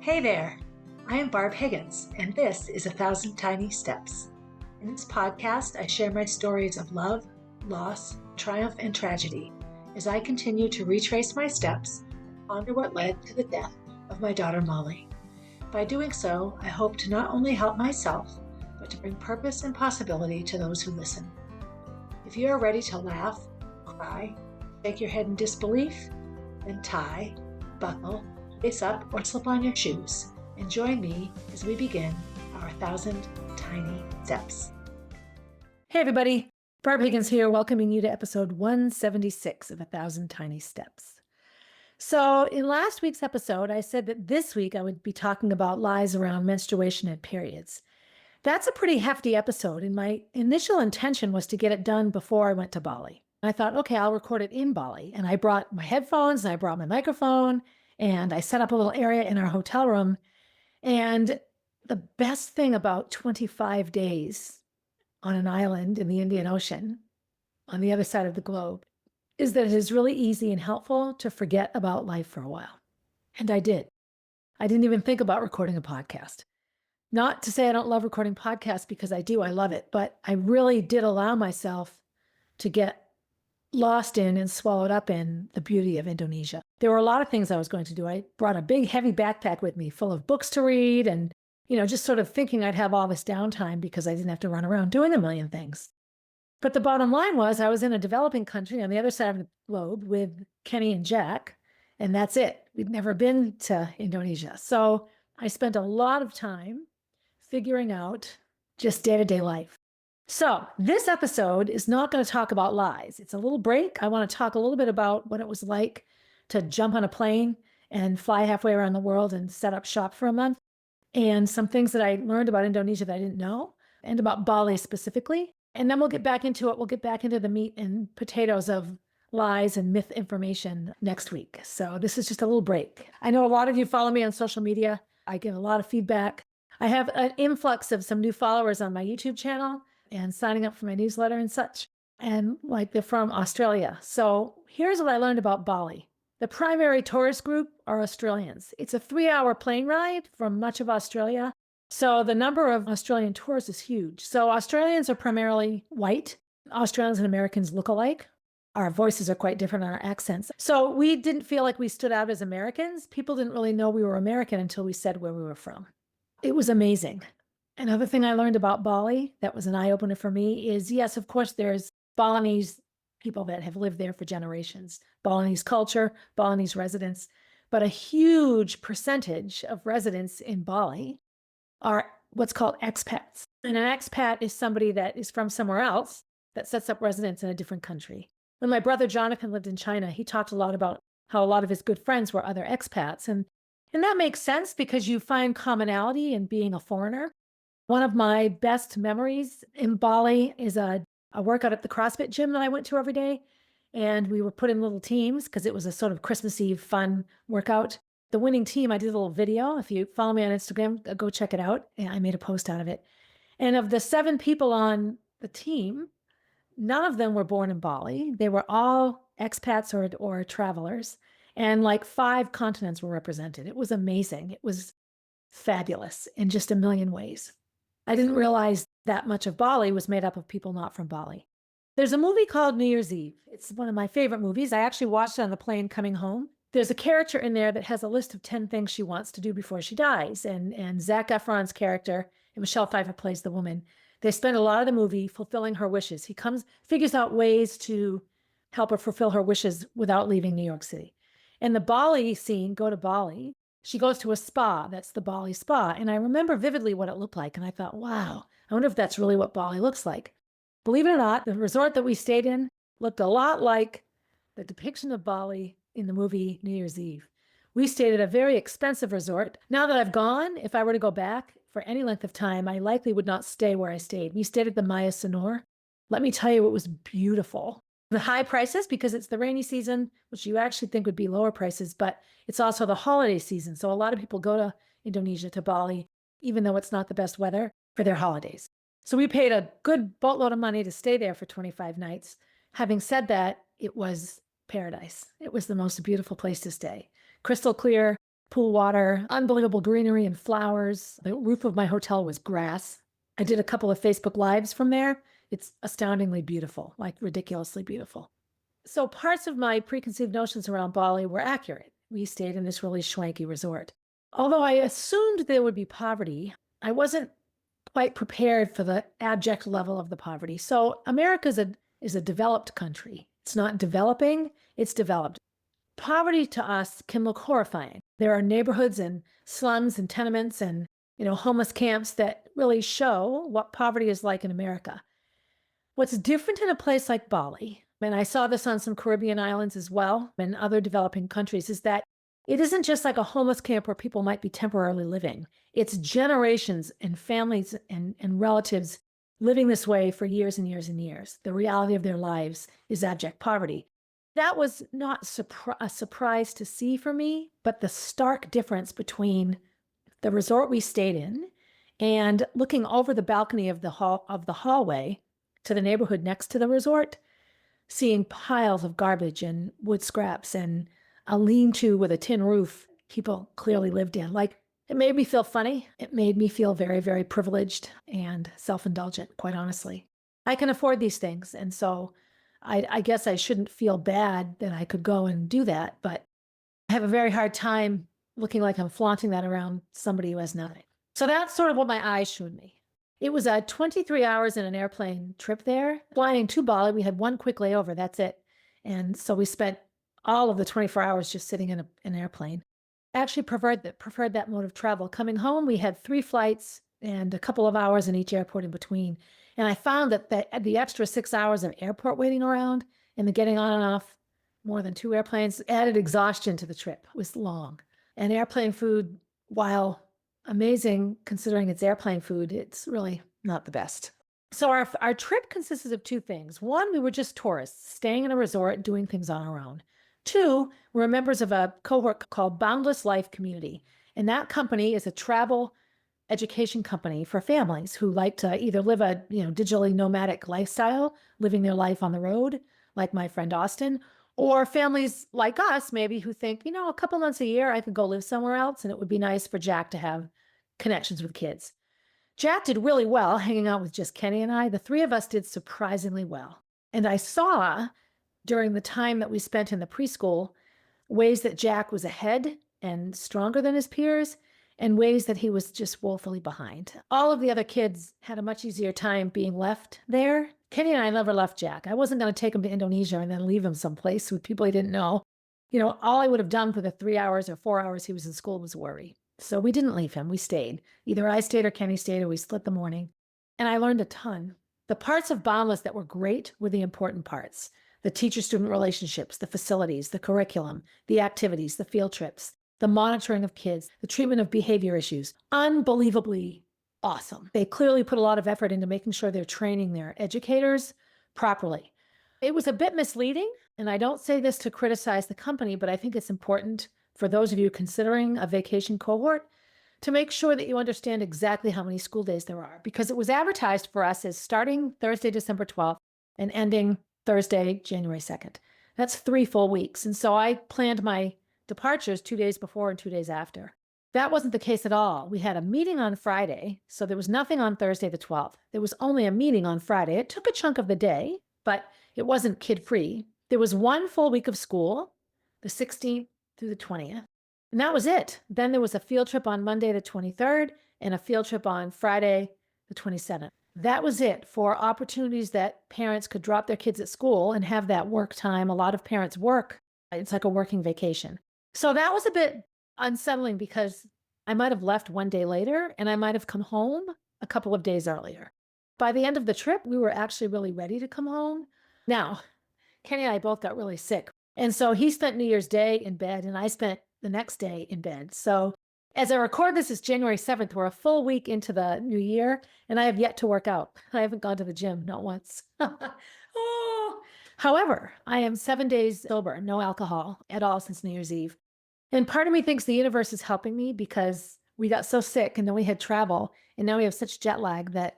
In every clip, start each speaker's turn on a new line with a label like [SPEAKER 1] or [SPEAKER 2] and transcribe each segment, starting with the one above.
[SPEAKER 1] Hey there, I am Barb Higgins, and this is 1,000 Tiny Steps. In this podcast, I share my stories of love, loss, triumph, and tragedy as I continue to retrace my steps and ponder what led to the death of my daughter Molly. By doing so, I hope to not only help myself, but to bring purpose and possibility to those who listen. If you are ready to laugh, cry, shake your head in disbelief, then tie, buckle, face up, or slip on your shoes and join me as we begin our 1,000 Tiny Steps.
[SPEAKER 2] Hey everybody, Barb Higgins here, welcoming you to episode 176 of 1,000 Tiny Steps. So in last week's episode, I said that this week I would be talking about lies around menstruation and periods. That's a pretty hefty episode, and my initial intention was to get it done before I went to Bali. I thought, okay, I'll record it in Bali. And I brought my headphones, and I brought my microphone, and I set up a little area in our hotel room. And the best thing about 25 days on an island in the Indian Ocean on the other side of the globe is that it is really easy and helpful to forget about life for a while. And I did. I didn't even think about recording a podcast. Not to say I don't love recording podcasts, because I do, I love it, but I really did allow myself to get lost in and swallowed up in the beauty of Indonesia. There were a lot of things I was going to do. I brought a big, heavy backpack with me full of books to read and, just sort of thinking I'd have all this downtime because I didn't have to run around doing a million things. But the bottom line was I was in a developing country on the other side of the globe with Kenny and Jack, and that's it. We'd never been to Indonesia. So I spent a lot of time figuring out just day-to-day life. So this episode is not going to talk about lies. It's a little break. I want to talk a little bit about what it was like to jump on a plane and fly halfway around the world and set up shop for a month, and some things that I learned about Indonesia that I didn't know, and about Bali specifically. And then we'll get back into it. We'll get back into the meat and potatoes of lies and myth information next week. So this is just a little break. I know a lot of you follow me on social media. I get a lot of feedback. I have an influx of some new followers on my YouTube channel and signing up for my newsletter and such. And they're from Australia. So here's what I learned about Bali. The primary tourist group are Australians. It's a 3-hour plane ride from much of Australia. So the number of Australian tourists is huge. So Australians are primarily white. Australians and Americans look alike. Our voices are quite different in our accents. So we didn't feel like we stood out as Americans. People didn't really know we were American until we said where we were from. It was amazing. Another thing I learned about Bali that was an eye-opener for me is, yes, of course, there's Balinese people that have lived there for generations, Balinese culture, Balinese residents, but a huge percentage of residents in Bali are what's called expats. And an expat is somebody that is from somewhere else that sets up residence in a different country. When my brother Jonathan lived in China, he talked a lot about how a lot of his good friends were other expats. And that makes sense because you find commonality in being a foreigner. One of my best memories in Bali is a workout at the CrossFit gym that I went to every day. And we were put in little teams because it was a sort of Christmas Eve fun workout. The winning team, I did a little video. If you follow me on Instagram, go check it out. And I made a post out of it. And of the 7 people on the team, none of them were born in Bali. They were all expats or travelers. And 5 continents were represented. It was amazing. It was fabulous in just a million ways. I didn't realize that much of Bali was made up of people not from Bali. There's a movie called New Year's Eve. It's one of my favorite movies. I actually watched it on the plane coming home. There's a character in there that has a list of 10 things she wants to do before she dies. And Zac Efron's character, and Michelle Pfeiffer plays the woman, they spend a lot of the movie fulfilling her wishes. He figures out ways to help her fulfill her wishes without leaving New York City. In the Bali scene, go to Bali, she goes to a spa. That's the Bali spa. And I remember vividly what it looked like. And I thought, wow, I wonder if that's really what Bali looks like. Believe it or not, the resort that we stayed in looked a lot like the depiction of Bali in the movie New Year's Eve. We stayed at a very expensive resort. Now that I've gone, if I were to go back for any length of time, I likely would not stay where I stayed. We stayed at the Maya Sonor. Let me tell you, it was beautiful. The high prices, because it's the rainy season, which you actually think would be lower prices, but it's also the holiday season. So a lot of people go to Indonesia, to Bali, even though it's not the best weather, for their holidays. So we paid a good boatload of money to stay there for 25 nights. Having said that, it was paradise. It was the most beautiful place to stay. Crystal clear pool water, unbelievable greenery and flowers. The roof of my hotel was grass. I did a couple of Facebook Lives from there. It's astoundingly beautiful, like ridiculously beautiful. So parts of my preconceived notions around Bali were accurate. We stayed in this really schwanky resort. Although I assumed there would be poverty, I wasn't quite prepared for the abject level of the poverty. So America is a developed country. It's not developing, it's developed. Poverty to us can look horrifying. There are neighborhoods and slums and tenements and homeless camps that really show what poverty is like in America. What's different in a place like Bali, and I saw this on some Caribbean islands as well, and other developing countries, is that it isn't just like a homeless camp where people might be temporarily living. It's generations and families and relatives living this way for years and years and years. The reality of their lives is abject poverty. That was not a surprise to see for me, but the stark difference between the resort we stayed in and looking over the balcony of the hallway to the neighborhood next to the resort, seeing piles of garbage and wood scraps and a lean-to with a tin roof people clearly lived in. Like, it made me feel funny. It made me feel very, very privileged and self-indulgent, quite honestly. I can afford these things, and so I guess I shouldn't feel bad that I could go and do that, but I have a very hard time looking like I'm flaunting that around somebody who has nothing. So that's sort of what my eyes showed me. It was 23 hours in an airplane trip there. Flying to Bali, we had one quick layover, that's it. And so we spent all of the 24 hours just sitting in an airplane. I actually preferred that mode of travel. Coming home, we had 3 flights and a couple of hours in each airport in between. And I found that the extra 6 hours of airport waiting around and the getting on and off more than 2 airplanes added exhaustion to the trip. It was long. And airplane food, while amazing considering it's airplane food, it's really not the best. So our trip consisted of 2 things. 1, we were just tourists, staying in a resort, doing things on our own. 2, we're members of a cohort called Boundless Life community. And that company is a travel education company for families who like to either live a digitally nomadic lifestyle, living their life on the road, like my friend Austin, or families like us, maybe, who think, a couple months a year, I could go live somewhere else, and it would be nice for Jack to have connections with kids. Jack did really well hanging out with just Kenny and I. The 3 of us did surprisingly well. And I saw during the time that we spent in the preschool ways that Jack was ahead and stronger than his peers, and ways that he was just woefully behind. All of the other kids had a much easier time being left there. Kenny and I never left Jack. I wasn't going to take him to Indonesia and then leave him someplace with people he didn't know. All I would have done for the 3 hours or 4 hours he was in school was worry. So we didn't leave him. We stayed. Either I stayed or Kenny stayed, or we split the morning. And I learned a ton. The parts of Boundless that were great were the important parts. The teacher-student relationships, the facilities, the curriculum, the activities, the field trips, the monitoring of kids, the treatment of behavior issues. Unbelievably awesome. They clearly put a lot of effort into making sure they're training their educators properly. It was a bit misleading, and I don't say this to criticize the company, but I think it's important for those of you considering a vacation cohort to make sure that you understand exactly how many school days there are, because it was advertised for us as starting Thursday, December 12th and ending Thursday, January 2nd. That's 3 full weeks. And so I planned my departures 2 days before and 2 days after. That wasn't the case at all. We had a meeting on Friday, so there was nothing on Thursday the 12th. There was only a meeting on Friday. It took a chunk of the day, but it wasn't kid-free. There was 1 full week of school, the 16th through the 20th, and that was it. Then there was a field trip on Monday the 23rd and a field trip on Friday the 27th. That was it for opportunities that parents could drop their kids at school and have that work time. A lot of parents work. It's like a working vacation. So that was a bit unsettling because I might have left 1 day later and I might have come home a couple of days earlier. By the end of the trip, we were actually really ready to come home. Now, Kenny and I both got really sick. And so he spent New Year's Day in bed and I spent the next day in bed. So as I record this, it's January 7th. We're a full week into the new year and I have yet to work out. I haven't gone to the gym, not once. Oh. However, I am 7 days sober, no alcohol at all since New Year's Eve. And part of me thinks the universe is helping me because we got so sick and then we had travel and now we have such jet lag that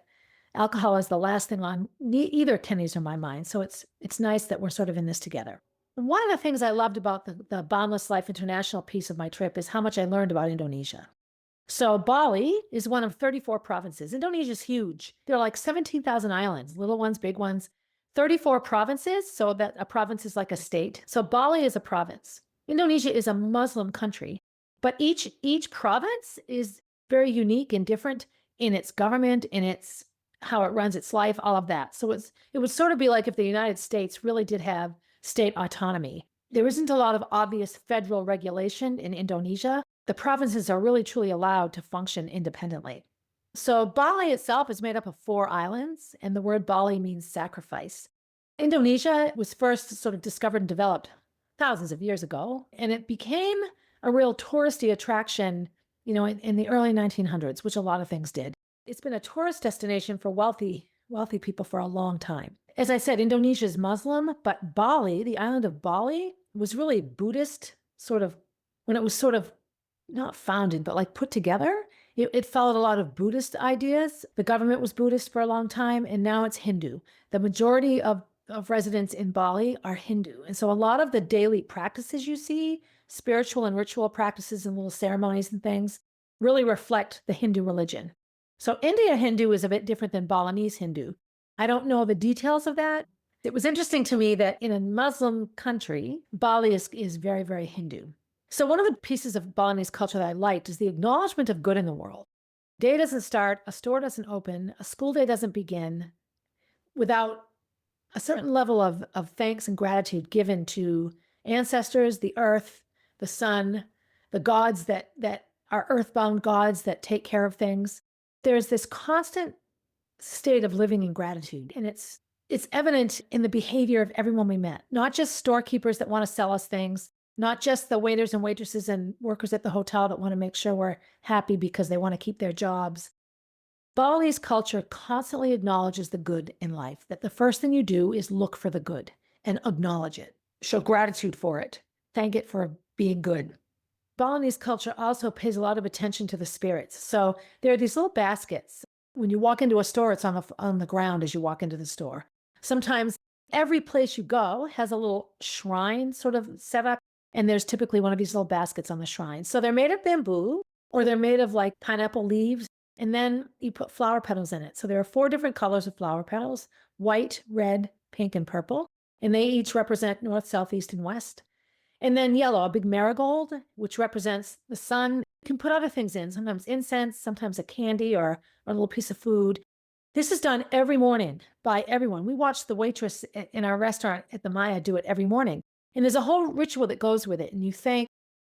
[SPEAKER 2] alcohol is the last thing on either Kenny's or my mind. So it's nice that we're sort of in this together. One of the things I loved about the Boundless Life International piece of my trip is how much I learned about Indonesia. So Bali is one of 34 provinces. Indonesia is huge. There are like 17,000 islands, little ones, big ones, 34 provinces. So that a province is like a state. So Bali is a province. Indonesia is a Muslim country, but each province is very unique and different in its government, in its how it runs its life, all of that. So it would sort of be like if the United States really did have state autonomy. There isn't a lot of obvious federal regulation in Indonesia. The provinces are really truly allowed to function independently. So Bali itself is made up of 4 islands, and the word Bali means sacrifice. Indonesia was first sort of discovered and developed thousands of years ago, and it became a real touristy attraction, in the early 1900s, which a lot of things did. It's been a tourist destination for wealthy people for a long time. As I said, Indonesia is Muslim, but Bali, the island of Bali, was really Buddhist, sort of, when it was sort of not founded, but like put together. It followed a lot of Buddhist ideas. The government was Buddhist for a long time, and now it's Hindu. The majority of residents in Bali are Hindu. And so a lot of the daily practices you see, spiritual and ritual practices and little ceremonies and things, really reflect the Hindu religion. So India Hindu is a bit different than Balinese Hindu. I don't know the details of that. It was interesting to me that in a Muslim country, Bali is very, very Hindu. So one of the pieces of Balinese culture that I liked is the acknowledgement of good in the world. Day doesn't start, a store doesn't open, a school day doesn't begin without a certain level of thanks and gratitude given to ancestors, the earth, the sun, the gods that are earthbound gods that take care of things. There's this constant state of living in gratitude, and it's evident in the behavior of everyone we met, not just storekeepers that want to sell us things, not just the waiters and waitresses and workers at the hotel that want to make sure we're happy because they want to keep their jobs. Balinese culture constantly acknowledges the good in life, that the first thing you do is look for the good and acknowledge it, show gratitude for it, thank it for being good. Balinese culture also pays a lot of attention to the spirits. So there are these little baskets. When you walk into a store, it's on the ground as you walk into the store. Sometimes every place you go has a little shrine sort of set up, and there's typically one of these little baskets on the shrine. So they're made of bamboo, or they're made of like pineapple leaves, and then you put flower petals in it. So there are 4 different colors of flower petals: white, red, pink, and purple. And they each represent north, south, east, and west. And then yellow, a big marigold, which represents the sun. You can put other things in, sometimes incense, sometimes a candy or a little piece of food. This is done every morning by everyone. We watch the waitress in our restaurant at the Maya do it every morning. And there's a whole ritual that goes with it. And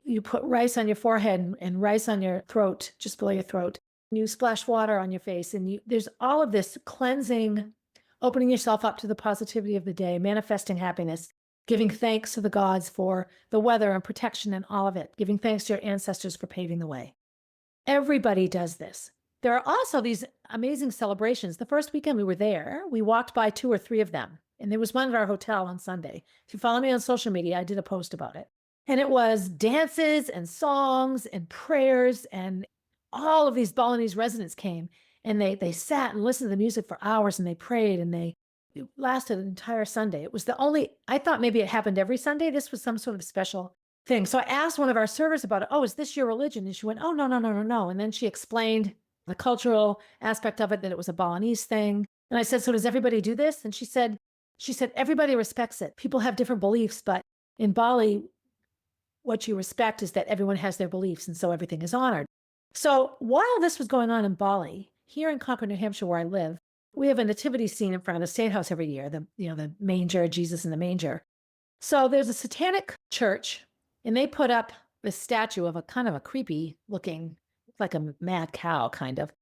[SPEAKER 2] you put rice on your forehead and rice on your throat, just below your throat. And you splash water on your face. And there's all of this cleansing, opening yourself up to the positivity of the day, manifesting happiness, giving thanks to the gods for the weather and protection and all of it, giving thanks to your ancestors for paving the way. Everybody does this. There are also these amazing celebrations. The first weekend we were there, we walked by 2 or 3 of them. And there was one at our hotel on Sunday. If you follow me on social media, I did a post about it. And it was dances and songs and prayers, and all of these Balinese residents came, and they sat and listened to the music for hours, and they prayed, and it lasted an entire Sunday. It was I thought maybe it happened every Sunday. This was some sort of special thing. So I asked one of our servers about it. Oh, is this your religion? And she went, oh, no, no, no, no, no. And then she explained the cultural aspect of it, that it was a Balinese thing. And I said, so does everybody do this? And she said, everybody respects it. People have different beliefs, but in Bali, what you respect is that everyone has their beliefs, and so everything is honored. So while this was going on in Bali, here in Concord, New Hampshire, where I live, we have a nativity scene in front of the State House every year, the manger, Jesus in the manger. So there's a satanic church, and they put up this statue of a kind of a creepy looking, like a mad cow kind of.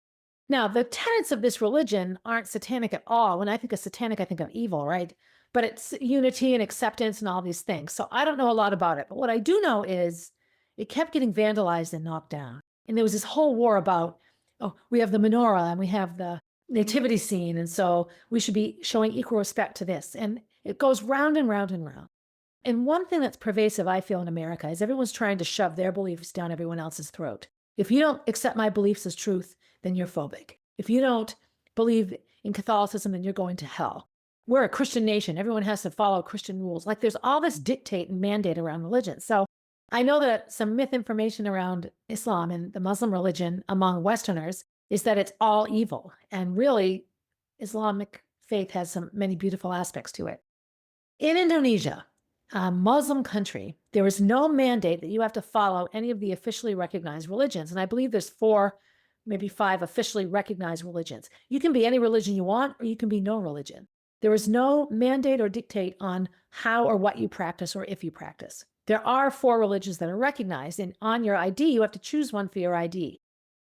[SPEAKER 2] Now, the tenets of this religion aren't satanic at all. When I think of satanic, I think of evil, right? But it's unity and acceptance and all these things. So I don't know a lot about it. But what I do know is it kept getting vandalized and knocked down. And there was this whole war about, oh, we have the menorah and we have the nativity scene, and so we should be showing equal respect to this. And it goes round and round and round. And one thing that's pervasive, I feel, in America is everyone's trying to shove their beliefs down everyone else's throat. If you don't accept my beliefs as truth, then you're phobic. If you don't believe in Catholicism, then you're going to hell. we're a Christian nation. Everyone has to follow Christian rules. Like there's all this dictate and mandate around religion. So I know that some myth information around Islam and the Muslim religion among Westerners is that it's all evil. And really, Islamic faith has many beautiful aspects to it. In Indonesia, a Muslim country, there is no mandate that you have to follow any of the officially recognized religions. And I believe there's 4, maybe 5 officially recognized religions. You can be any religion you want, or you can be no religion. There is no mandate or dictate on how or what you practice or if you practice. There are 4 religions that are recognized, and on your ID, you have to choose one for your ID.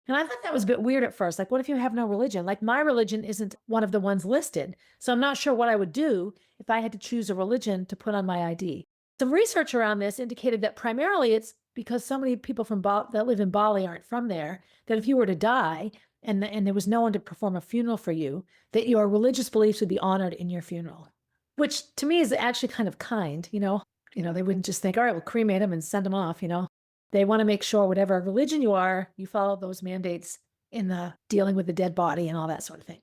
[SPEAKER 2] And I thought that was a bit weird at first. Like, what if you have no religion? Like, my religion isn't one of the ones listed. So I'm not sure what I would do if I had to choose a religion to put on my ID. Some research around this indicated that primarily it's because so many people that live in Bali aren't from there, that if you were to die and there was no one to perform a funeral for you, that your religious beliefs would be honored in your funeral, which to me is actually kind of kind, they wouldn't just think, all right, we'll cremate them and send them off, They want to make sure whatever religion you are, you follow those mandates in the dealing with the dead body and all that sort of thing.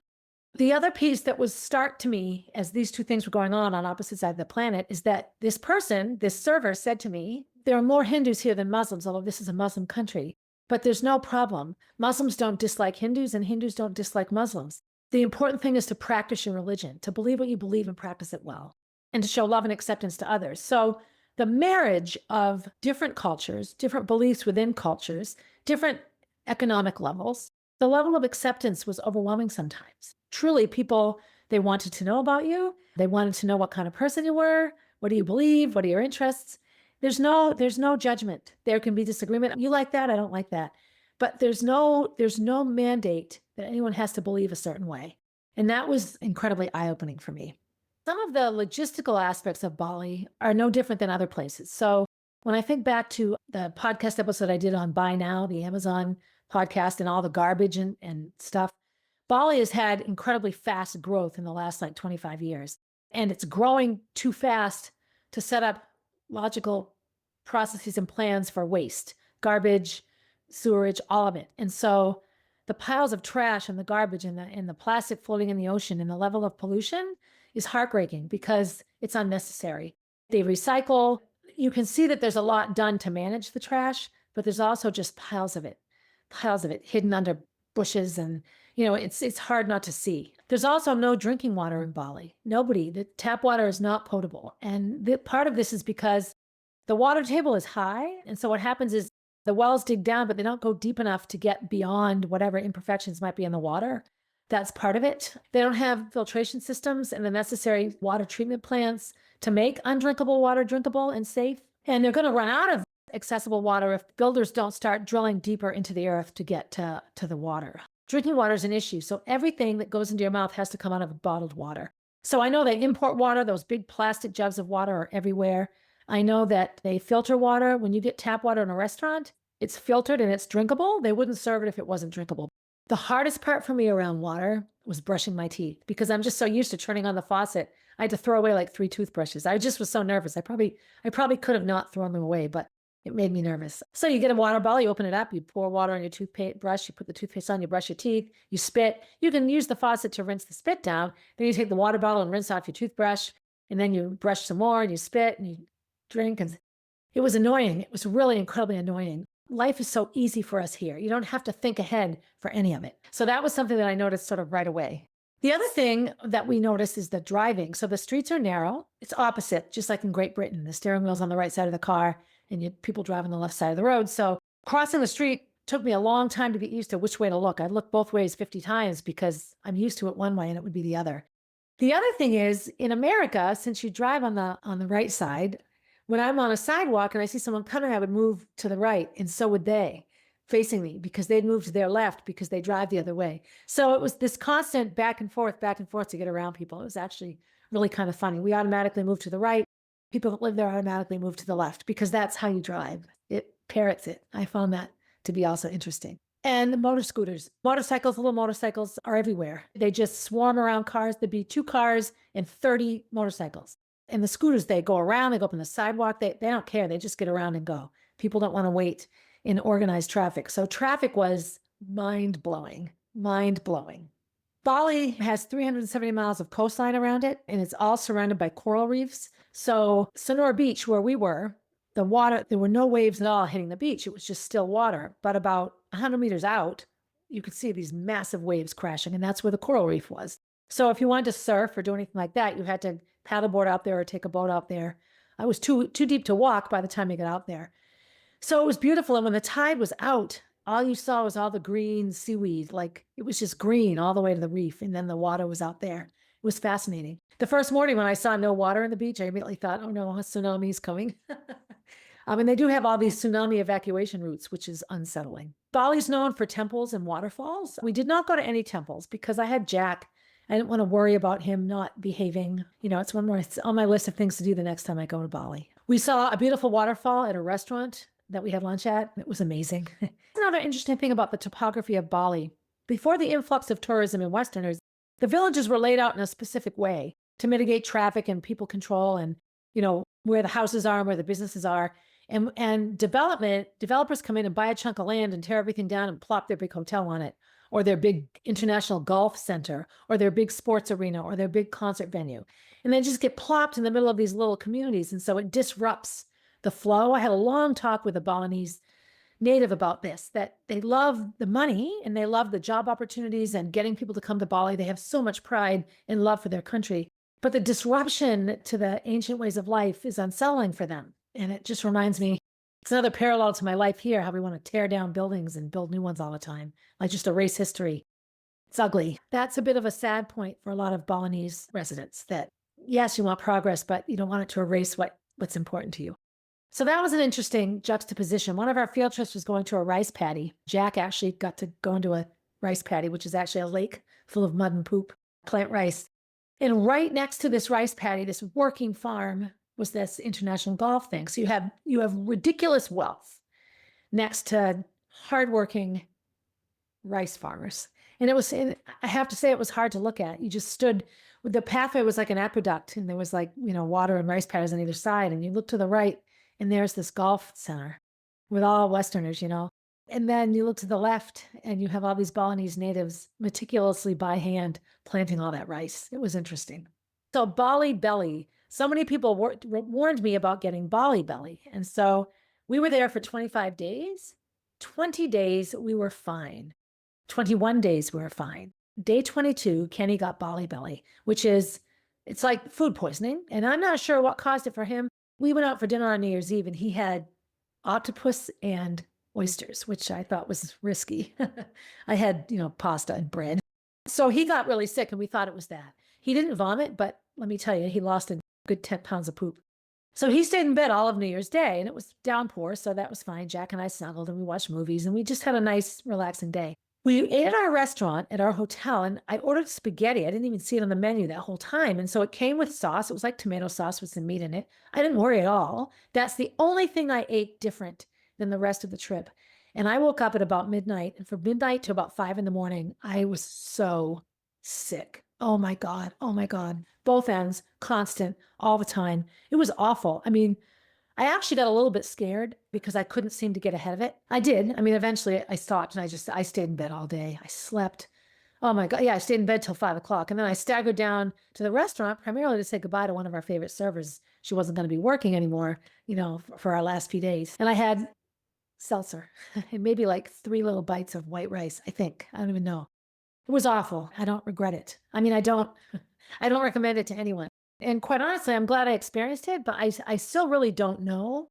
[SPEAKER 2] The other piece that was stark to me as these 2 things were going on opposite sides of the planet is that this server said to me, there are more Hindus here than Muslims, although this is a Muslim country, but there's no problem. Muslims don't dislike Hindus and Hindus don't dislike Muslims. The important thing is to practice your religion, to believe what you believe and practice it well, and to show love and acceptance to others. So the marriage of different cultures, different beliefs within cultures, different economic levels, the level of acceptance was overwhelming sometimes. Truly, people, they wanted to know about you. They wanted to know what kind of person you were. What do you believe? What are your interests? There's no judgment. There can be disagreement. You like that? I don't like that. But there's no mandate that anyone has to believe a certain way. And that was incredibly eye-opening for me. Some of the logistical aspects of Bali are no different than other places. So when I think back to the podcast episode I did on Buy Now, the Amazon podcast, and all the garbage and stuff, Bali has had incredibly fast growth in the last 25 years. And it's growing too fast to set up logical processes and plans for waste, garbage, sewerage, all of it. And so the piles of trash and the garbage and the plastic floating in the ocean and the level of pollution is heartbreaking because it's unnecessary. They recycle. You can see that there's a lot done to manage the trash, but there's also just piles of it hidden under bushes. And, it's hard not to see. There's also no drinking water in Bali. Nobody. The tap water is not potable. And part of this is because the water table is high. And so what happens is the wells dig down, but they don't go deep enough to get beyond whatever imperfections might be in the water. That's part of it. They don't have filtration systems and the necessary water treatment plants to make undrinkable water drinkable and safe. And they're going to run out of accessible water if builders don't start drilling deeper into the earth to get to the water. Drinking water is an issue. So everything that goes into your mouth has to come out of bottled water. So I know they import water. Those big plastic jugs of water are everywhere. I know that they filter water. When you get tap water in a restaurant, it's filtered and it's drinkable. They wouldn't serve it if it wasn't drinkable. The hardest part for me around water was brushing my teeth because I'm just so used to turning on the faucet. I had to throw away 3 toothbrushes. I just was so nervous. I probably could have not thrown them away, but it made me nervous. So you get a water bottle, you open it up, you pour water on your toothbrush, you put the toothpaste on, you brush your teeth, you spit. You can use the faucet to rinse the spit down. Then you take the water bottle and rinse off your toothbrush, and then you brush some more and you spit and you drink. And it was annoying. It was really incredibly annoying. Life is so easy for us here. You don't have to think ahead for any of it. So that was something that I noticed sort of right away. The other thing that we noticed is the driving. So the streets are narrow. It's opposite, just like in Great Britain. The steering wheel's on the right side of the car and people drive on the left side of the road. So crossing the street took me a long time to get used to which way to look. I'd look both ways 50 times because I'm used to it one way and it would be the other. The other thing is in America, since you drive on the right side, when I'm on a sidewalk and I see someone coming, I would move to the right, and so would they, facing me, because they'd move to their left because they drive the other way. So it was this constant back and forth to get around people. It was actually really kind of funny. We automatically move to the right. People that live there automatically move to the left because that's how you drive. It parrots it. I found that to be also interesting. And the motorcycles, little motorcycles are everywhere. They just swarm around cars. There'd be 2 cars and 30 motorcycles. And the scooters, they go around, they go up on the sidewalk. They don't care. They just get around and go. People don't want to wait in organized traffic. So traffic was mind-blowing. Bali has 370 miles of coastline around it, and it's all surrounded by coral reefs. So Sonora Beach, where we were, the water, there were no waves at all hitting the beach. It was just still water. But about 100 meters out, you could see these massive waves crashing, and that's where the coral reef was. So if you wanted to surf or do anything like that, you had to paddleboard out there or take a boat out there. I was too deep to walk by the time you got out there. So it was beautiful. And when the tide was out, all you saw was all the green seaweed. Like it was just green all the way to the reef. And then the water was out there. It was fascinating. The first morning when I saw no water in the beach, I immediately thought, oh no, a tsunami is coming. And they do have all these tsunami evacuation routes, which is unsettling. Bali's known for temples and waterfalls. We did not go to any temples because I had Jack. I didn't want to worry about him not behaving. You know, it's one more on my list of things to do the next time I go to Bali. We saw a beautiful waterfall at a restaurant that we had lunch at. It was amazing. Another interesting thing about the topography of Bali. Before the influx of tourism and Westerners, the villages were laid out in a specific way to mitigate traffic and people control and, you know, where the houses are and where the businesses are. And developers come in and buy a chunk of land and tear everything down and plop their big hotel on it, or their big international golf center, or their big sports arena, or their big concert venue. And they just get plopped in the middle of these little communities. And so it disrupts the flow. I had a long talk with a Balinese native about this, that they love the money and they love the job opportunities and getting people to come to Bali. They have so much pride and love for their country. But the disruption to the ancient ways of life is unsettling for them. And it just reminds me, it's another parallel to my life here, how we want to tear down buildings and build new ones all the time, like just erase history. It's ugly. That's a bit of a sad point for a lot of Balinese residents, that yes, you want progress, but you don't want it to erase what's important to you. So that was an interesting juxtaposition. One of our field trips was going to a rice paddy. Jack actually got to go into a rice paddy, which is actually a lake full of mud and poop, plant rice. And right next to this rice paddy, this working farm, was this international golf thing. So you have ridiculous wealth next to hardworking rice farmers. And I have to say, it was hard to look at. You just stood, the pathway was like an aqueduct, and there was like, you know, water and rice paddies on either side. And you look to the right, and there's this golf center with all Westerners, you know. And then you look to the left, and you have all these Balinese natives meticulously by hand planting all that rice. It was interesting. So Bali belly. So many people warned me about getting Bali belly. And so we were there for 25 days. 20 days, we were fine. 21 days, we were fine. Day 22, Kenny got Bali belly, it's like food poisoning. And I'm not sure what caused it for him. We went out for dinner on New Year's Eve, and he had octopus and oysters, which I thought was risky. I had, you know, pasta and bread. So he got really sick, and we thought it was that. He didn't vomit, but let me tell you, he lost a good 10 pounds of poop. So he stayed in bed all of New Year's Day, and it was downpour, so that was fine. Jack and I snuggled, and we watched movies, and we just had a nice, relaxing day. We ate at our restaurant at our hotel, and I ordered spaghetti. I didn't even see it on the menu that whole time. And so it came with sauce. It was like tomato sauce with some meat in it. I didn't worry at all. That's the only thing I ate different than the rest of the trip. And I woke up at about midnight, and from midnight to about 5 a.m, I was so sick. Oh my God. Oh my God. Both ends, constant, all the time. It was awful. I mean, I actually got a little bit scared because I couldn't seem to get ahead of it. I did. I mean, eventually I stopped, and I stayed in bed all day. I slept. Oh my God. Yeah, I stayed in bed till 5 o'clock. And then I staggered down to the restaurant primarily to say goodbye to one of our favorite servers. She wasn't going to be working anymore, you know, for our last few days. And I had seltzer and maybe like 3 little bites of white rice, I think. I don't even know. It was awful. I don't regret it. I mean, I don't recommend it to anyone. And quite honestly, I'm glad I experienced it, but I still really don't know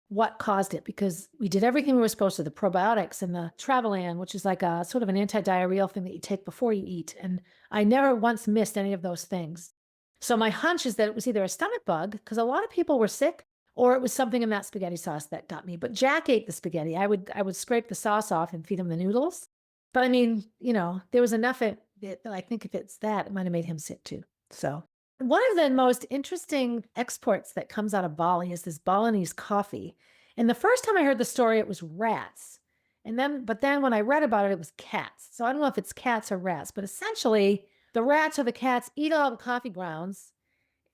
[SPEAKER 2] what caused it, because we did everything we were supposed to, the probiotics and the Travalan, which is like a sort of an anti-diarrheal thing that you take before you eat. And I never once missed any of those things. So my hunch is that it was either a stomach bug, because a lot of people were sick, or it was something in that spaghetti sauce that got me. But Jack ate the spaghetti. I would scrape the sauce off and feed him the noodles. But I mean, you know, there was enough that I think if it's that, it might have made him sick too. So one of the most interesting exports that comes out of Bali is this Balinese coffee. And the first time I heard the story, it was rats. But then when I read about it, it was cats. So I don't know if it's cats or rats, but essentially the rats or the cats eat all the coffee grounds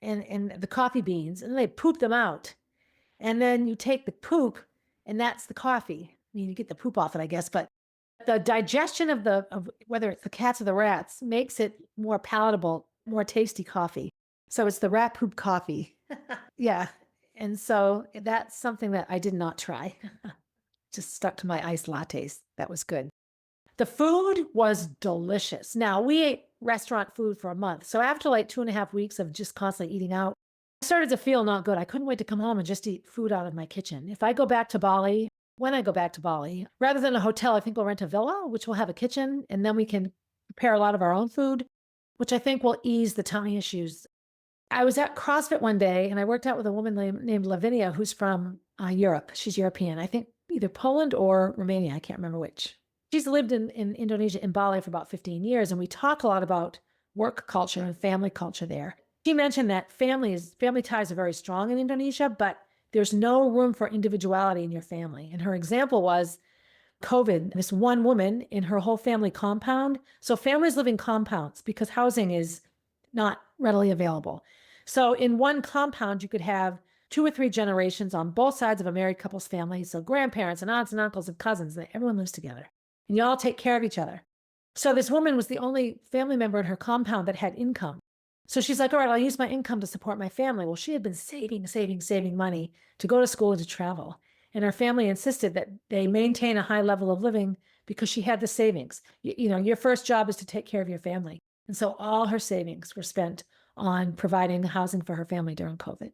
[SPEAKER 2] and the coffee beans, and they poop them out. And then you take the poop, and that's the coffee. I mean, you get the poop off it, I guess, but The digestion of whether it's the cats or the rats makes it more palatable, more tasty coffee. So it's the rat poop coffee. Yeah. And so that's something that I did not try. Just stuck to my iced lattes. That was good. The food was delicious. Now, we ate restaurant food for a month. So after like 2.5 weeks of just constantly eating out, I started to feel not good. I couldn't wait to come home and just eat food out of my kitchen. If I go back to Bali, when I go back to Bali, rather than a hotel, I think we'll rent a villa, which will have a kitchen, and then we can prepare a lot of our own food, which I think will ease the tummy issues. I was at CrossFit one day and I worked out with a woman named Lavinia, who's from Europe. She's European, I think either Poland or Romania. I can't remember which. She's lived in Indonesia, in Bali, for about 15 years. And we talk a lot about work culture and family culture there. She mentioned that family ties are very strong in Indonesia, but there's no room for individuality in your family. And her example was COVID, this one woman in her whole family compound. So families live in compounds because housing is not readily available. So in one compound, you could have 2 or 3 generations on both sides of a married couple's family. So grandparents and aunts and uncles and cousins, everyone lives together and you all take care of each other. So this woman was the only family member in her compound that had income. So she's like, all right, I'll use my income to support my family. Well, she had been saving money to go to school and to travel. And her family insisted that they maintain a high level of living because she had the savings. Your first job is to take care of your family. And so all her savings were spent on providing housing for her family during COVID.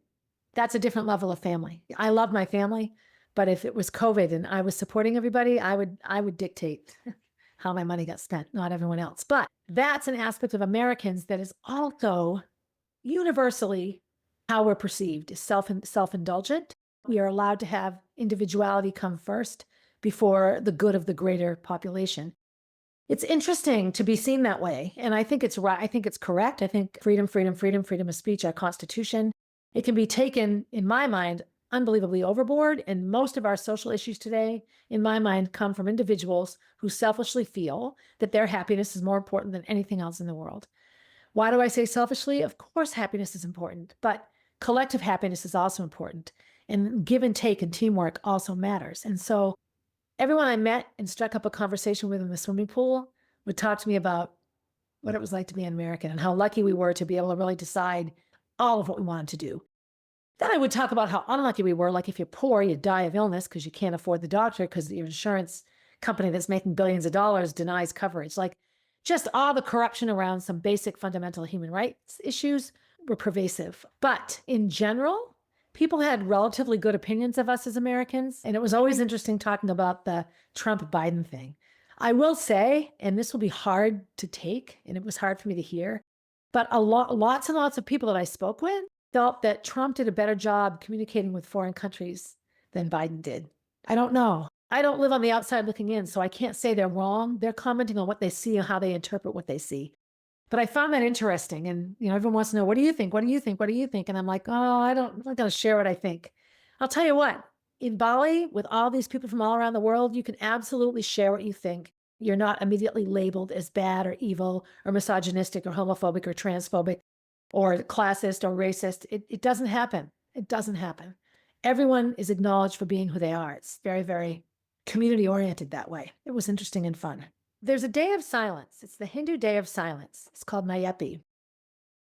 [SPEAKER 2] That's a different level of family. I love my family, but if it was COVID and I was supporting everybody, I would dictate how my money got spent, not everyone else. But that's an aspect of Americans that is also universally how we're perceived, is self-indulgent. We are allowed to have individuality come first before the good of the greater population. It's interesting to be seen that way. And I think it's right. I think it's correct. I think freedom of speech, our Constitution, it can be taken, in my mind, unbelievably overboard. And most of our social issues today, in my mind, come from individuals who selfishly feel that their happiness is more important than anything else in the world. Why do I say selfishly? Of course, happiness is important, but collective happiness is also important. And give and take and teamwork also matters. And so everyone I met and struck up a conversation with in the swimming pool would talk to me about what it was like to be an American and how lucky we were to be able to really decide all of what we wanted to do. Then I would talk about how unlucky we were. Like if you're poor, you die of illness because you can't afford the doctor because your insurance company that's making billions of dollars denies coverage. Like just all the corruption around some basic fundamental human rights issues were pervasive. But in general, people had relatively good opinions of us as Americans. And it was always interesting talking about the Trump-Biden thing. I will say, and this will be hard to take, and it was hard for me to hear, but lots and lots of people that I spoke with felt that Trump did a better job communicating with foreign countries than Biden did. I don't know. I don't live on the outside looking in, so I can't say they're wrong. They're commenting on what they see and how they interpret what they see. But I found that interesting. And, everyone wants to know, what do you think? What do you think? What do you think? And I'm like, I'm not going to share what I think. I'll tell you what, in Bali, with all these people from all around the world, you can absolutely share what you think. You're not immediately labeled as bad or evil or misogynistic or homophobic or transphobic or classist or racist. It doesn't happen. It doesn't happen. Everyone is acknowledged for being who they are. It's very, very community oriented that way. It was interesting and fun. There's a day of silence. It's the Hindu Day of Silence. It's called Nyepi.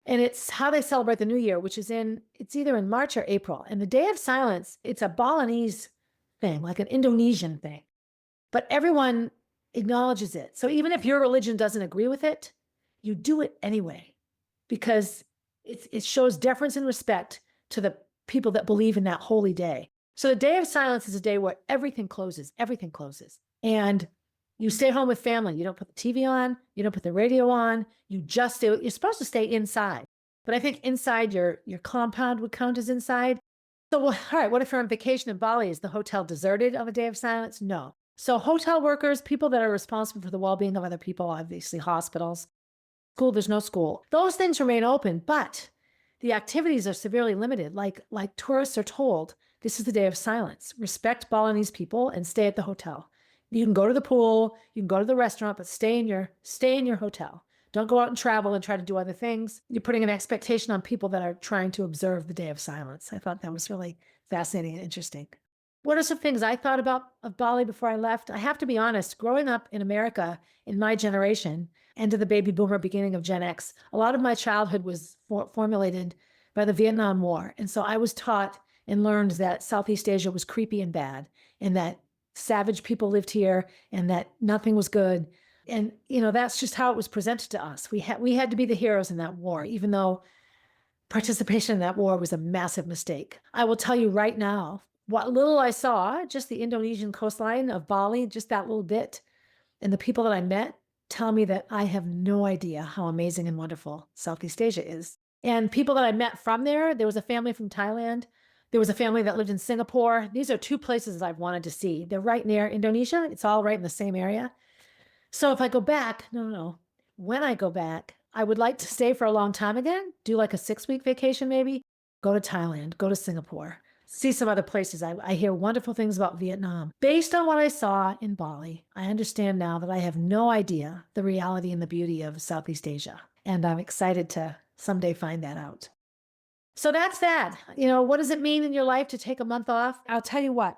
[SPEAKER 2] And it's how they celebrate the New Year, which is it's either in March or April. And the Day of Silence, it's a Balinese thing, like an Indonesian thing. But everyone acknowledges it. So even if your religion doesn't agree with it, you do it anyway, because it shows deference and respect to the people that believe in that holy day. So the Day of Silence is a day where everything closes. And you stay home with family. You don't put the TV on. You don't put the radio on. You're supposed to stay inside. But I think inside your compound would count as inside. So, all right, what if you're on vacation in Bali? Is the hotel deserted on the Day of Silence? No. So hotel workers, people that are responsible for the well-being of other people, obviously hospitals, school, there's no school. Those things remain open, but the activities are severely limited. Like tourists are told, this is the Day of Silence. Respect Balinese people and stay at the hotel. You can go to the pool, you can go to the restaurant, but stay in your hotel. Don't go out and travel and try to do other things. You're putting an expectation on people that are trying to observe the Day of Silence. I thought that was really fascinating and interesting. What are some things I thought about of Bali before I left? I have to be honest, growing up in America in my generation, end of the baby boomer, beginning of Gen X, a lot of my childhood was formulated by the Vietnam War. And so I was taught and learned that Southeast Asia was creepy and bad, and that savage people lived here, and that nothing was good. And, that's just how it was presented to us. We had to be the heroes in that war, even though participation in that war was a massive mistake. I will tell you right now, what little I saw, just the Indonesian coastline of Bali, just that little bit, and the people that I met tell me that I have no idea how amazing and wonderful Southeast Asia is. And people that I met from there was a family from Thailand. There was a family that lived in Singapore. These are two places I've wanted to see. They're right near Indonesia. It's all right in the same area. So if I go back, no. When I go back, I would like to stay for a long time again, do like a 6-week vacation maybe, go to Thailand, go to Singapore, see some other places. I hear wonderful things about Vietnam. Based on what I saw in Bali, I understand now that I have no idea the reality and the beauty of Southeast Asia. And I'm excited to someday find that out. So that's that. What does it mean in your life to take a month off? I'll tell you what.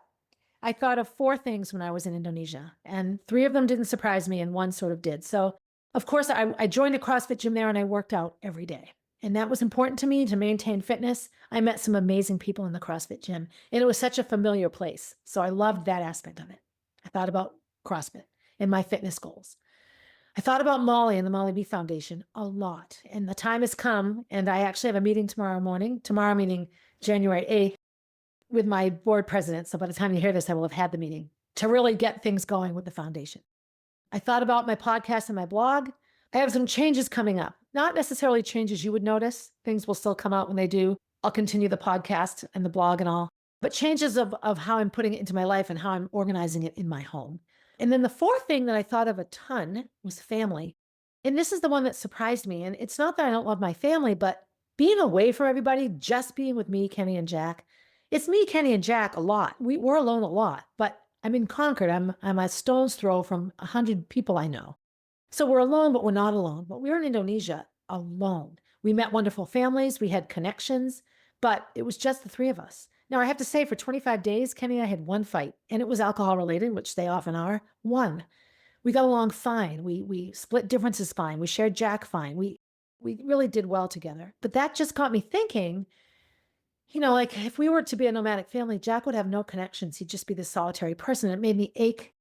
[SPEAKER 2] I thought of 4 things when I was in Indonesia, and 3 of them didn't surprise me, and 1 sort of did. So, of course, I joined a CrossFit gym there, and I worked out every day. And that was important to me to maintain fitness. I met some amazing people in the CrossFit gym, and it was such a familiar place. So I loved that aspect of it. I thought about CrossFit and my fitness goals. I thought about Molly and the Molly B Foundation a lot, and the time has come, and I actually have a meeting tomorrow meaning January 8th, with my board president. So by the time you hear this, I will have had the meeting to really get things going with the foundation. I thought about my podcast and my blog. I have some changes coming up, not necessarily changes you would notice. Things will still come out when they do. I'll continue the podcast and the blog and all, but changes of how I'm putting it into my life and how I'm organizing it in my home. And then the 4th thing that I thought of a ton was family. And this is the one that surprised me. And it's not that I don't love my family, but being away from everybody, just being with me, Kenny, and Jack. It's me, Kenny, and Jack a lot. We're alone a lot, but I'm in Concord. I'm a stone's throw from 100 people I know. So we're alone, but we're not alone. But we were in Indonesia alone. We met wonderful families. We had connections, but it was just the 3 of us. Now, I have to say, for 25 days, Kenny and I had 1 fight, and it was alcohol related, which they often are. 1. We got along fine. We split differences fine. We shared Jack fine. We really did well together. But that just got me thinking, like if we were to be a nomadic family, Jack would have no connections. He'd just be this solitary person. It made me ache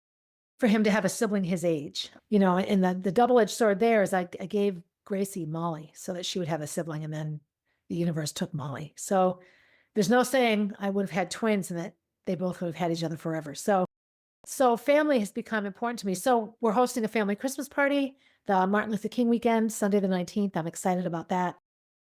[SPEAKER 2] for him to have a sibling his age, and the double-edged sword there is I gave Gracie Molly so that she would have a sibling, and then the universe took Molly. So there's no saying I would have had twins and that they both would have had each other forever. So family has become important to me. So we're hosting a family Christmas party, the Martin Luther King weekend, Sunday the 19th. I'm excited about that.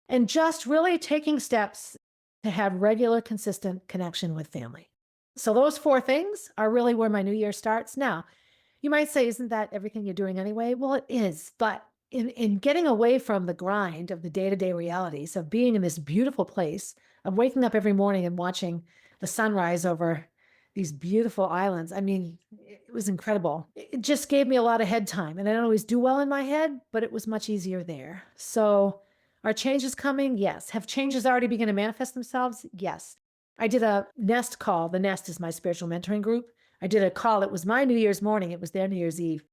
[SPEAKER 2] And just really taking steps to have regular, consistent connection with family. So those 4 things are really where my new year starts. Now, you might say, isn't that everything you're doing anyway? Well, it is. But in getting away from the grind of the day-to-day realities of being in this beautiful place, of waking up every morning and watching the sunrise over these beautiful islands, I mean, it was incredible. It just gave me a lot of head time. And I don't always do well in my head, but it was much easier there. So are changes coming? Yes. Have changes already begun to manifest themselves? Yes. I did a Nest call. The Nest is my spiritual mentoring group. I did a call. It was my New Year's morning. It was their New Year's Eve.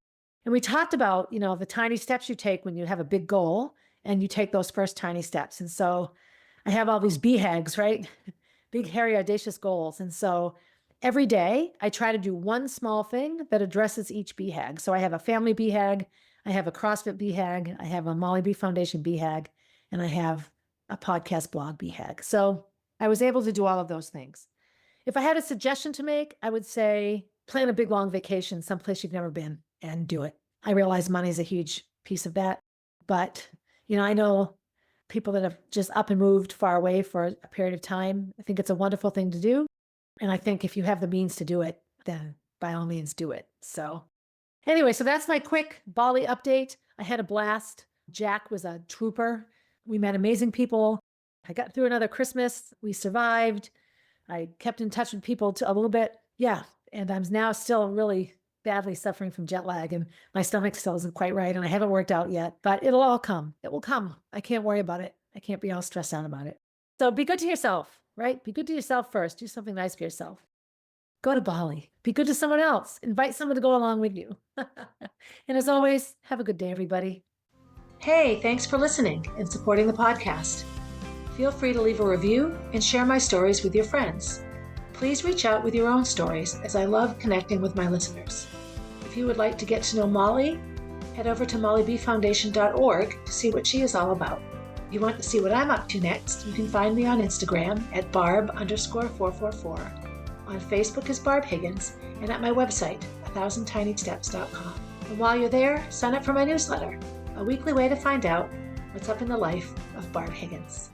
[SPEAKER 2] And we talked about, the tiny steps you take when you have a big goal and you take those first tiny steps. And so I have all these BHAGs, right? Big, hairy, audacious goals. And so every day I try to do one small thing that addresses each BHAG. So I have a family BHAG. I have a CrossFit BHAG. I have a Molly B Foundation BHAG. And I have a podcast blog BHAG. So I was able to do all of those things. If I had a suggestion to make, I would say plan a big, long vacation someplace you've never been and do it. I realize money is a huge piece of that. But, I know people that have just up and moved far away for a period of time. I think it's a wonderful thing to do. And I think if you have the means to do it, then by all means do it. So anyway, so that's my quick Bali update. I had a blast. Jack was a trooper. We met amazing people. I got through another Christmas. We survived. I kept in touch with people a little bit. Yeah. And I'm now still really badly suffering from jet lag, and my stomach still isn't quite right. And I haven't worked out yet, but it'll all come. It will come. I can't worry about it. I can't be all stressed out about it. So be good to yourself, right? Be good to yourself first. Do something nice for yourself. Go to Bali. Be good to someone else. Invite someone to go along with you. And as always, have a good day, everybody.
[SPEAKER 1] Hey, thanks for listening and supporting the podcast. Feel free to leave a review and share my stories with your friends. Please reach out with your own stories, as I love connecting with my listeners. If you would like to get to know Molly, head over to mollybfoundation.org to see what she is all about. If you want to see what I'm up to next, you can find me on Instagram at barb_444, on Facebook as Barb Higgins, and at my website, 1000tinysteps.com. And while you're there, sign up for my newsletter, a weekly way to find out what's up in the life of Barb Higgins.